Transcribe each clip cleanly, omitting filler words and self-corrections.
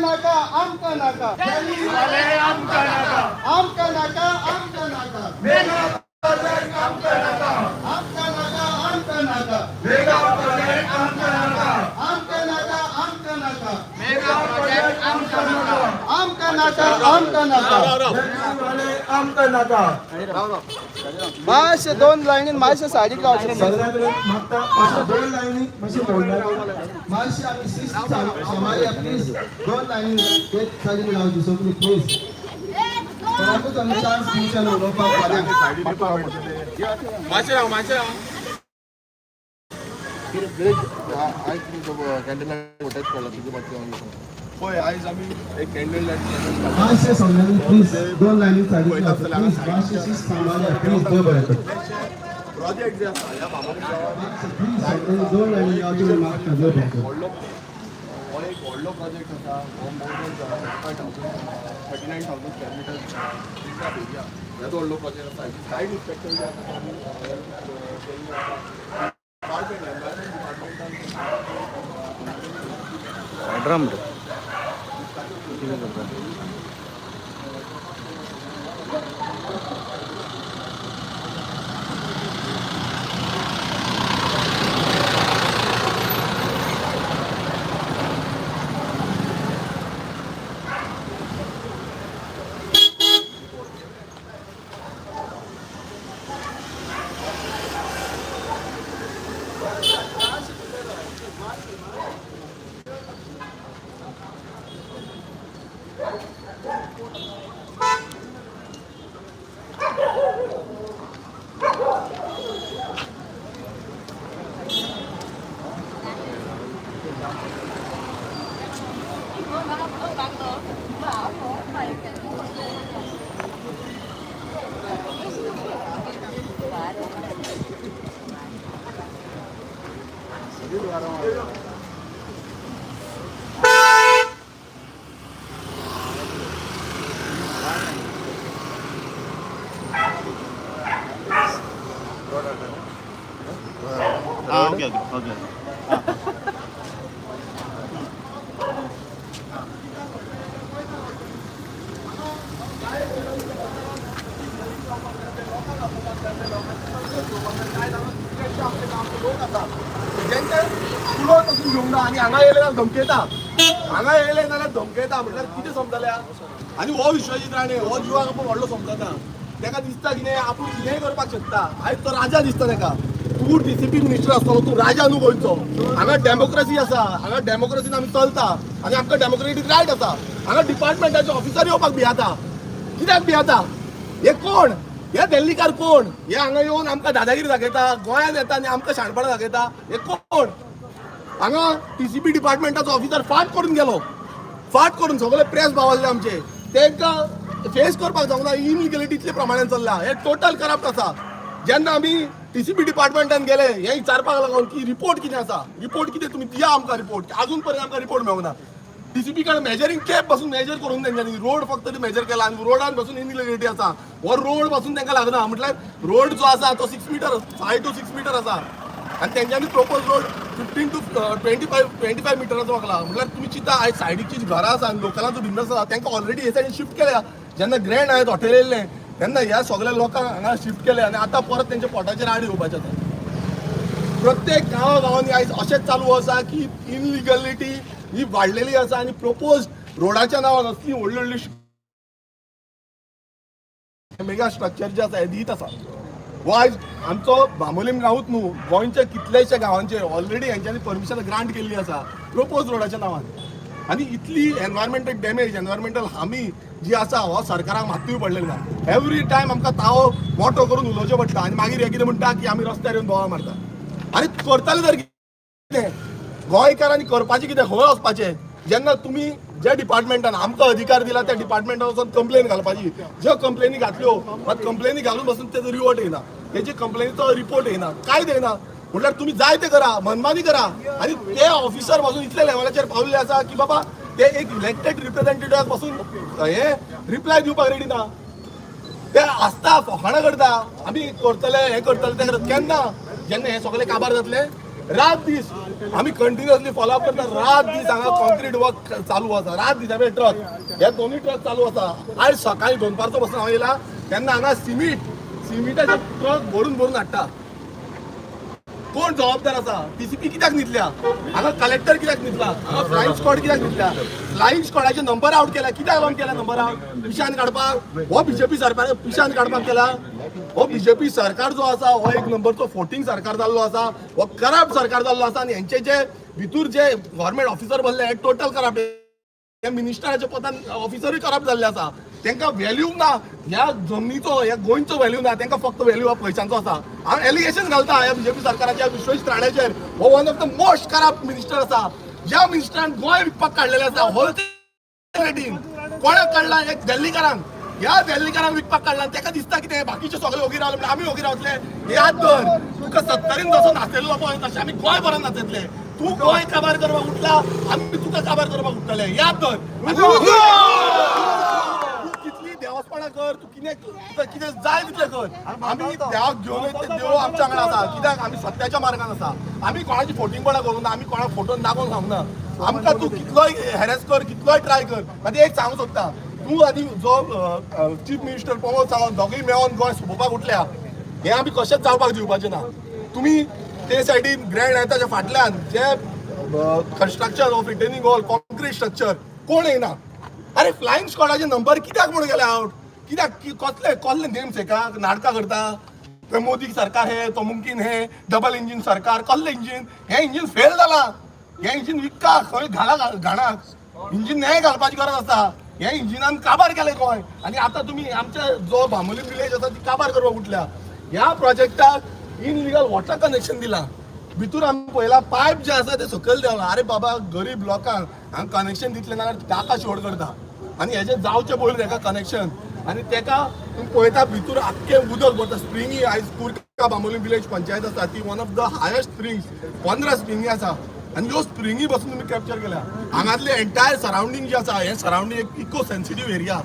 नाका आमका नाका आमका नाका आमका नाका आमका नाका मेगा प्रोजेक्ट आमका नाका आमका नाका आमका नाका मेगा प्रोजेक्ट आमका नाका आमका नाका आमका नाका मेगा प्रोजेक्ट आमका नाका आमका नाका आमका नाका आमका नाका माशे दोन लाईनीन माशे साडी लावचे सगळ्यांकडे मागता अशा दोन लाईनी माशे बोलणार माशे आम्ही शिस्त समाज प्लीज दोन लाईनी एक साडी लावची सगळी प्लीज परंतु आम्ही चान्स दिवसान उलोवपाक पाड्या साडी माशे राव आय थिंक कॅन्डल लाईट फोटोच पडला तुझे बाकी होय आज आम्ही एक कॅन्डल लाईट माशे सगळ्यांनी प्लीज दोन लाईनी साडी प्लीज माशे शिस्त समाज प्लीज दो बरे प्रोजेक्ट जे आसा ह्या बाबा दोन लाईनी लावची मागता दो बरे हो एक व्हडलो प्रोजेक्ट आसा हो more than 39,000 square metre area येदो व्हडलो प्रोजेक्ट आसा सायड इन्स्पेक्टर जे आसा ड्रम ओके आणि हांगा येयले जाल्यार धमकेता हांगा येयले जाल्यार धमकेता म्हटल्यार कितें समजलें आनी हो विश्वजीत राणे हो जिवाक आपूण व्हडलो समजता तेका दिसता कितें आपूण कितेंय करपाक शकता आयज तो राजा दिसता तेका तूं डीसीपी मिनिस्टर आसतलो तूं राजा न्हू गोंयचो हांगा डेमोक्रेसी आसा हांगा डेमोक्रेसीन आमी चलता आनी आमकां डेमोक्रेटीक रायट आसा हांगा डिपार्टमेंटाचे ऑफिसर येवपाक भियाता कित्याक भियाता हे कोण हे दिल्लीकार कोण हे हांगा येवन आमकां दादागिरी दाखयता गोंयांत येता आनी आमकां शाणपणां दाखयता हे कोण हांगा टीसीपी डिपार्टमेंटाचो ऑफिसर फाट करून गेलो फाट करून सगळे प्रेस भावल्ले आमचे तांकां फेस करपाक जावंक ना इनलिगलिटी इतले प्रमाणान चल्ला हे टोटल करप्ट आसा जेन्ना आमी टीसीपी डिपार्टमेंटान गेले हे विचारपाक लागून की रिपोर्ट कितें आसा रिपोर्ट कितें तुमी दिया आमकां रिपोर्ट अजून पर्यंत आमकां रिपोर्ट मेळूंक ना टीसीपी कडेन मेजरींग टेप पासून मेजर करून तेंच्यांनी रोड फक्त मेजर केला आनी रोडान पासून इनलिगलिटी आसा हो रोड पासून तांकां लागना म्हटल्यार रोड जो आसा तो 6 मीटर 5 to 6 मीटर आसा आनी तेंच्यांनी प्रोपोज रोड 15 to 25 मिटराचो वागला म्हटल्यार तुमी चिंता आयज सायडीची घरां आसा आनी लोकलांचो बिझनस आसा तांकां ऑलरेडी हे सायडीन शिफ्ट केल्या जेन्ना ग्रँड आयज हॉटेल येयल्लें तेन्ना ह्या सगळ्या लोकांक हांगा शिफ्ट केले आनी आतां परत तेंच्या पोटाचेर आड येवपाचें आसा प्रत्येक गांवांनी आयज अशेंच चालू आसा की इनलिगलिटी ही वाडलेली आसा आनी प्रपोज रोडाच्या नांवान असली व्हडली व्हडली मेगा स्ट्रक्चर जे आसा हे दीत आसा हो आयज आमचो बांबोलीम गांवूच न्हू गोंयच्या कितलेशे गांवांचेर ऑलरेडी हेंच्यांनी परमिशन ग्रांट केल्ली आसा प्रपोज रोडाच्या नांवान आनी इतली एनवायरमेंटल डॅमेज एनवायरमेंटल हार्मी जी आसा हो सरकाराक मात्तूय पडलेली ना एवरी टायम आमकां तावो मोठो करून उलोवचें पडटा आनी मागीर हे कितें म्हणटा की आमी रस्त्यार येवन बोवाळ मारता आनी करताले तर कितें गोंयकारांनी करपाचें कितें खंय वचपाचें जेन्ना तुमी ज्या डिपार्टमेंटान आमकां अधिकार दिला त्या डिपार्टमेंटान वचून कंप्लेन घालपाची ज्यो कंप्लेनी घातल्यो मात कंप्लेनी घालून बसून तेजो रिवोट येना तेजे कंप्लेनीचो रिपोर्ट येना काय देना म्हटल्यार तुम्ही जाय ते करा मनमानी करा आनी ते ऑफिसर पासून इतले लेवलाचेर पावल्ले आसा की बाबा ते एक इलेक्टेड रिप्रेझेंटेटिव्हाक पासून हे रिप्लाय दिवपाक रेडी ना ते आसता फकाणां करता आमी करतले हे करतले ते केन्ना जेन्ना हे सगळे काबार जातले रात दीस आम्ही कंटिन्युअसली फॉलोअप करता. रात दीस हांगा कॉन्क्रीट वर्क चालू आसा. रात दीस हांवें ट्रक हे दोन्ही ट्रक चालू आसा. आयज सकाळी 2 पारचो बसून हांव येयला तेन्ना हांगा सिमिटाचे ट्रक भरून हाडटा. कोण जबाबदार आसा? टीसीपी कित्याक न्हिदल्या? हांगा कलेक्टर कित्याक न्हिदला? हांगा फ्लाईंग स्क्वॉड कित्याक न्हिदल्या? फ्लाईंग स्क्वॉडाचे नंबर आउट केला. कित्याक लावन केला नंबर आउट? पिशान काडपाक? हो बीजेपी सरकार पिशान काडपाक केला? हो बीजेपी सरकार जो आसा हो एक नंबरचो फोटिंग सरकार जाल्लो आसा. हो करप्ट सरकार जाल्लो आसा आणि यांचे जे भितूर जे गव्हर्नमेंट ऑफिसर बसले हे टोटल करप्ट. हे मिनिस्टराच्या पदान ऑफिसरूय करप्ट जाल्ले आसा. तांकां व्हॅल्यू ना. ह्या जमनीचो ह्या गोंयचो व्हॅल्यू ना. तांकां फक्त व्हॅल्यू हा पयशांचो आसा. हांव एलिगेशन घालता ह्या बीजेपी सरकाराच्या विश्वेश राणेचेर. हो one of the most corrupt minister आसा. ज्या मिनिस्टरान गोंय विकपाक काडलेलें आसा होलसेल रेटीन. कोणाक काडला? एक दिल्लीकारांक. ह्या दिल्लीकारांक विकपाक काडला. ताका दिसता कितें बाकीचे सगळे ओगी रावले म्हणून आमी ओगी रावतले. याद कर तुका 70 जसो नाचलेलो पळय तशें आमी गोंय बरो नाचतले. तू गोंय काबार करपाक उठला आमी तुका काबार करपाक उठतले. याद कर. देवस्पणा कर. तू कितें जाय तितलें कर. आमी देवाक घेवन देव आमच्या वांगडा आसा. कित्याक आमी सत्याच्या मार्गान आसा. आमी कोणाची फोटिंगपणां करूं ना. आमी कोणाक फोटोन दाखोवन सांगना. आमकां तू कितलोय हॅरेस कर कितलोय ट्राय कर. आतां एक सांगूं सोदता. तू आनी जो चीफ मिनिस्टर प्रमोद सावंत दोगूय मेळोन गोंय सोंपोवपाक उठल्या हें आमी कशेंच जावपाक दिवपाचें ना. तुमी ते सायडीन ग्रँड येताच्या फाटल्यान जे construction of retaining wall concrete structure कोण येना. अरे फ्लाईंग स्क्वॉडाचे नंबर कित्याक म्हणून गेले आउट? कित्याक कसले नेम्स हेका नाटकां करता. मोदी सरकार हे तो मुमकीन हे डबल इंजिन सरकार. कसलें इंजिन? हे इंजिन फेल जाला. हे इंजिन विकता खंय घाला घाणाक. इंजिन न्हय घालपाची गरज आसा. हे इंजिनान काबार केले गोंय. आनी आतां तुमी आमच्या जो बांबोली विलेज आसा ती काबार करपाक उठल्या. ह्या प्रोजेक्टाक इनलिगल वॉटर कनेक्शन दिला. भितूर आमी पळयला पायप जे आसा ते सकयल देवला. अरे बाबा गरीब लोकांक हांगा कनेक्शन दितले नाल्यार ताका शोड करता. आनी हेजे जावचे पयलीं ताका कनेक्शन. आनी ताका तुमी पळयता भितूर आख्खें उदक वता. स्प्रिंगी आयज कुर्का बांबोली विलेज पंचायत आसा ती one of the highest springs. 15 springy आसा. आनी ह्यो स्प्रिंगी बसून तुमी कॅप्चर केल्या. हांगातले एंटायर सरावंडींग जे आसा हे सरावंडींग एक इको सेन्सिटीव एरिया.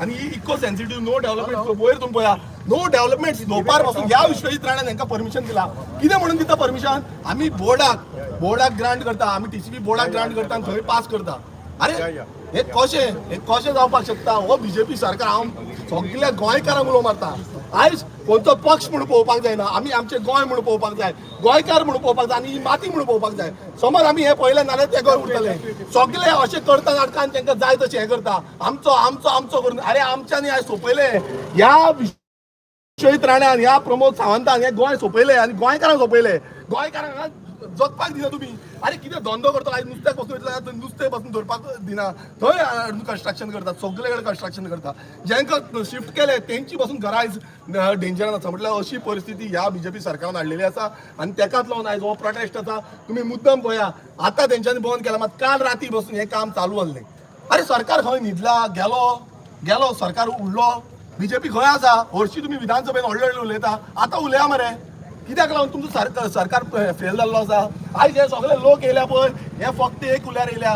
आनी ही इको सेन्सिटीव नो डेव्हलपमेंट वयर तुमी पळया नो डेव्हलपमेंट स्लोपार पासून ह्या विश्वजीत राणान हांकां परमिशन दिला. कितें म्हणून दिता परमिशन? आमी बोर्डाक ग्रांट करता. आमी टीसीपी बोर्डाक ग्रांट करता आनी थंय पास करता. अरे हे कशें जावपाक शकता? हो बीजेपी सरकार हांव सगळ्या गोंयकारांक उलो मारता. आयज खंयचो पक्ष म्हणून पळोवपाक जायना. आमी आमचें गोंय म्हणून पळोवपाक जाय. गोंयकार म्हणून पळोवपाक जाय. आनी ही माती म्हणून पळोवपाक जाय. समज आमी हे पळयलें नाल्यार ते गोंय उरतले. सगळे अशें करता नाटकां आनी तांकां जाय तशें हें करता. आमचो करून. अरे आमच्यांनी आयज सोंपयले. ह्या विश्वजीत राणान ह्या प्रमोद सावंतान हे गोंय सोंपयलें आनी गोंयकारांक सोंपयलें. गोंयकारांक जगपाक दिना तुमी. अरे कितें धंदो करता आयज नुस्त्याक पासून वयतले नुस्तें पासून धरपाक दिना. थंय कन्स्ट्रक्शन करतात. सगळे कडेन कन्स्ट्रक्शन करता. जेंकां शिफ्ट केले तेंची पासून घरां आयज डेंजरान आसा. म्हटल्यार अशी परिस्थिती ह्या बीजेपी सरकारान हाडलेली आसा. आनी तेकाच लागून आयज हो प्रोटेस्ट आसा. तुमी मुद्दम पळया आतां तेंच्यांनी बंद केला मात काल राती बसून हें काम चालू आसलें. अरे सरकार खंय न्हिदला? गेलो सरकार उरलो. बीजेपी खंय आसा? हरशीं तुमी विधानसभेन व्हडले उलयता. आतां उलया मरे. कित्याक लागून तुमचो सरकार फेल जाल्लो आसा? आयज हे सगळे लोक येयल्या पळय हे फक्त एक उल्यार येयल्या.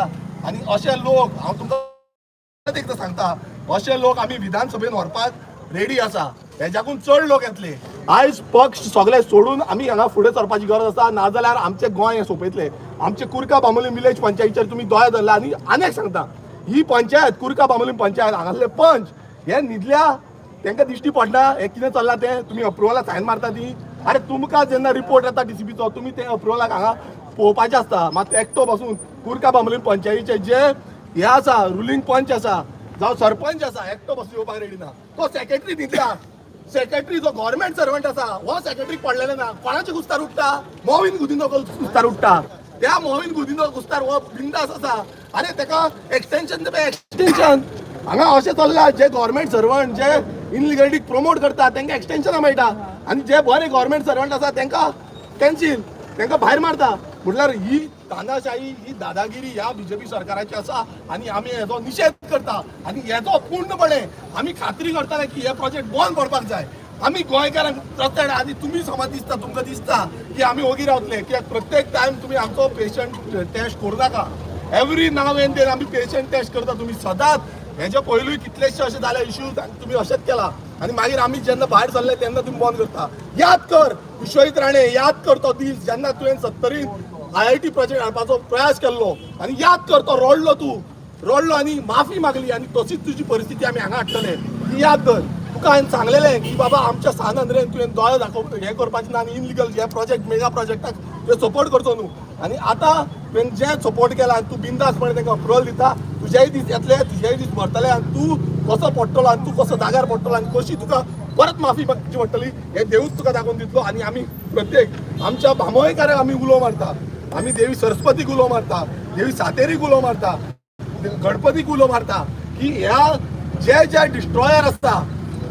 आनी अशे लोक हांव तुमकां एकदां सांगता अशे लोक आमी विधानसभेन व्हरपाक रेडी आसा. हेज्याकून चड लोक येतले. आयज पक्ष सगळे सोडून आमी हांगा फुडें सरपाची गरज आसा. नाजाल्यार आमचें गोंय हें सोंपयतले. आमचे कुर्का बांबोली विलेज पंचायतीचेर तुमी दोळे धरला. आनी एक सांगता ही पंचायत कुर्का बांबोली पंचायत हांगासले पंच हे न्हिदल्या. तांकां दिश्टी पडना हे कितें चल्लां तें. तुमी अप्रुवलाक सायन मारता ती. अरे तुमकां जेन्ना रिपोर्ट येता डीसीपीचो तुमी ते अप्रुवलाक हांगा पळोवपाचें आसता. मात एकटो बसून कुर्का बांबोली पंचायतीचे जे हे आसा रुलींग पंच आसा जावं सरपंच आसा एकटो बसून येवपाक रेडी ना. तो सेक्रेटरी न्हिदला. सेक्रेटरी जो गव्हर्नमेंट सर्वंट आसा हो सेक्रेटरीक पडलेले ना. कोणाचे कुस्तार उठटा? मोविन गुदिनो कुस्तार उठटा. त्या मोविन गुदिनो कुस्तार हो बिंदास आसा. अरे ताका एक्सटेंशन हांगा अशें चल्लां. जे गव्हर्नमेंट सर्वंट जे इनलिगलिटीक प्रमोट करता तांकां एक्सटेंशनां मेळटा. आनी जे बरे गव्हर्नमेंट सर्वंट आसा तांकां कॅन्सील तांकां भायर मारता. म्हटल्यार ही तानाशाही ही दादागिरी ह्या बीजेपी सरकाराची आसा. आनी आमी हेजो निशेध करता. आनी हेजो पूर्णपणे आमी खात्री करतले की हे प्रोजेक्ट बंद पडपाक जाय. आमी गोंयकारांक प्रत्येक आनी तुमी समज दिसता तुमकां दिसता की आमी ओगी रावतले कित्याक प्रत्येक टायम तुमी आमचो पेशंट टेस्ट करूं नाका. एवरी नाव एंड आमी पेशंट टेस्ट करता. तुमी सदांच हेजे पयलूय कितलेशे अशे जाले इश्यूज आनी तुमी अशेंच केला. आणि मागीर आम्ही जेन्ना भायर सरले तेन्ना तुम्ही बंद करता. याद कर विश्वजीत राणे, याद कर तो दीस जेन्ना तुवें 70 IIT प्रोजेक्ट हाडपाचो प्रयास केल्लो आणि याद कर तो रडलो आणि माफी मागली आणि तशीच तुजी परिस्थिती आम्ही हांगा हाडटले ती याद कर. तुका हांवें सांगलेलें की बाबा आमच्या सानंद्रेन तुवें दोळे दाखोवप हें करपाचें ना आनी इनलिगल हे प्रोजेक्ट मेगा प्रोजेक्टाक तुवें सपोर्ट करचो न्हू. आणि आता तुवें जे सपोर्ट केला आनी तूं बिंदासपणे तांकां अप्रुवल दिता, तुजेय दीस येतले तुजेय दीस भरतले आनी तूं कसो पडटलो आनी तूं कसो जाग्यार पडटलो आनी कशी तुका परत माफी मागची पडटली हें देवूच तुका दाखोवन दितलो. आनी आमी प्रत्येक आमच्या भामोयकाराक आमी उलो मारता, आमी देवी सरस्वतीक उलो मारता, देवी सातेरीक उलो मारता, गणपतीक उलो मारता की ह्या जे डिस्ट्रॉयर आसता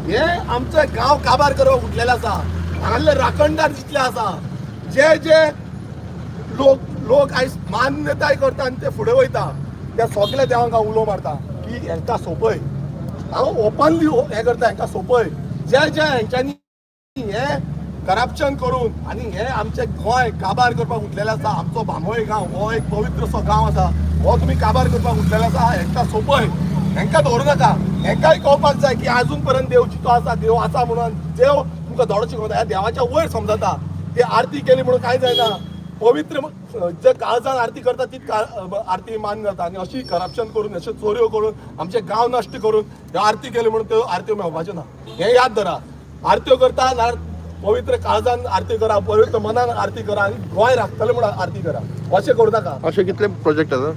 हे आमचे गांव काबार करपाक उठलेले आसा, हांगासले राखणदार जितले आसा, जे लोक आयज मान्यताय करता आनी ते फुडें वयता त्या सगळ्या देवांक हांव उलो मारता की हेंकां सोपय. हांव ओपनली हें करता, हेंकां सोपय. जे हेंच्यांनी हें करप्शन करून आनी हे आमचे गोंय काबार करपाक उठलेले आसा, आमचो भामोय गांव हो एक पवित्रसो गांव आसा, हो तुमी काबार करपाक उठलेले आसा, हेंकां सोपय. हेंकां दवरूं नाका. हेंकांय कळपाक जाय की आजून पर्यंत देव जितो आसा, देव आसा म्हणून देव तुमकां धडो शिकवता, ह्या देवाच्या वयर समजता. ती आरती केली म्हणून कांय जायना. पवित्र जे काळजान आरती करता तीच आरती मान जाता आनी अशी करप्शन करून अश्यो चोऱ्यो करून आमचे गांव नश्ट करून ह्यो आरती केली म्हणून त्यो आरत्यो मेळपाच्यो ना. हें याद धरा. आरत्यो करता ना पवित्र काळजान आरती करा, पवित्र मनान आरती करा आनी गोंय राखतले म्हणून आरती करा. अशें करूं नाका. असे कितले प्रोजेक्ट आसा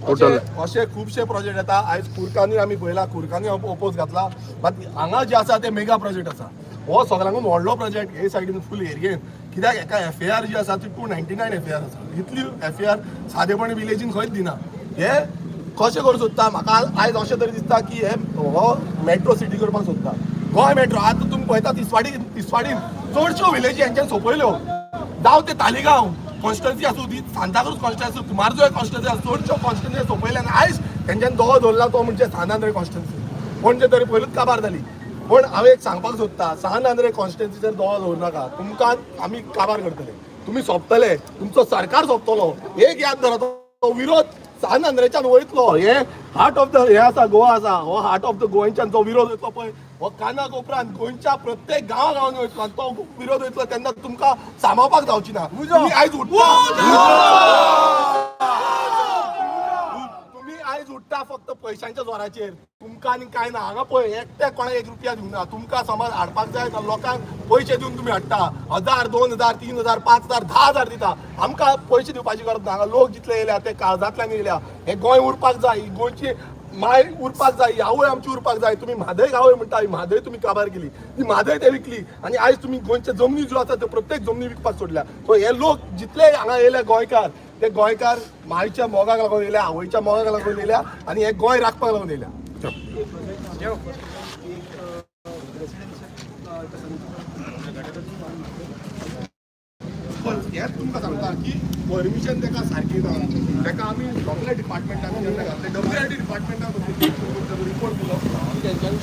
टोटल? असे खुबशे प्रोजेक्ट येता. आयज कुरकांनी आमी पळयला, कुरकांनी ओपोज घातला. मात हांगा जे आसा ते मेगा प्रोजेक्ट आसा. हो सगळ्यांकून व्हडलो प्रोजेक्ट हे सायडीन फूल एरियेन. कित्याक एका FAR जी आसा ती 299 FAR आसा. इतली FAR सादेपणी विलेजीन खंयच दिना. हे कशें करूं सोदता, म्हाका आयज अशें तरी दिसता की हे हो मेट्रो सिटी करपाक सोदता. गोंय मेट्रो आतां तुमी पळयता तिसवाडीन चडश्यो विलेजी हेंच्यान सोंपयल्यो. जावं ते तालिगांव कॉन्स्टिट्युन्सी आसूं, ती सांताक्रूज कॉन्स्टिट्युन्सी आसूं, कुमारजुंवे कॉन्स्टिट्युन्सी आसूं, चडश्यो कॉन्स्टिट्युन्सी सोंपयल्या आनी आयज तेंच्यान दोळो धरला तो म्हणजे सानांद्रे कॉन्स्टिट्युन्सी. म्हणजे तरी पयलूच काबार जाली. पण हांव एक सांगपाक सोदता, सानांद्रे कॉन्स्टिट्युन्सीचेर दोळो दवरूं नाका. तुमकां आमी काबार करतले, तुमी सोंपतले, तुमचो सरकार सोंपतलो. एक याद धरा, तो विरोध सानांद्रेच्यान वयतलो. हे हार्ट ऑफ द हे आसा गोवा आसा, हो हार्ट ऑफ द गोंयच्यान जो विरोध वयतलो पळय हो कानाक उपरांत गोंयच्या प्रत्येक गांवांनी वयतलो आनी तो विरोध वयतलो तेन्ना तुमकां सामावपाक जावची ना. तुमी आयज उठता फक्त पयशांच्या जोराचेर. तुमकां आनी कांय ना. हांगा पळय एकट्याक कोणाक 1 रुपया दिवना. तुमकां समज हाडपाक जाय जाल्यार लोकांक पयशे दिवन तुमी हाडटा. 1000, 2000, 3000, 5000, 10000 दिता. आमकां पयशे दिवपाची गरज ना. हांगा लोक जितले येयल्या ते काळजांतल्यान येयल्या. हे गोंय उरपाक जाय, ही गोंयची माय उरपाक जाय, ही आवय आमची उरपाक जाय. तुम्ही म्हादय गावय म्हणटा, ही म्हादय तुम्ही काबार केली, ती म्हादय ते विकली आणि आयज तुम्ही गोंयच्या जमनी ज्यो आसा त्यो प्रत्येक जमनी विकपाक सोडल्या. सो हे लोक जितले हांगा येयले गोंयकार, ते गोंयकार मायच्या मोगाक लागून येयल्या, आवयच्या मोगाक लागून येयल्या आणि हे गोंय राखपाक लागून येयल्या. हेच तुमकां सांगता की परमिशन तेका सारकी ना. तेका आमी सगळ्या डिपार्टमेंटांनी जेन्ना घातले, WRD डिपार्टमेंटान रिपोर्ट दिलो की तेंच्यांनी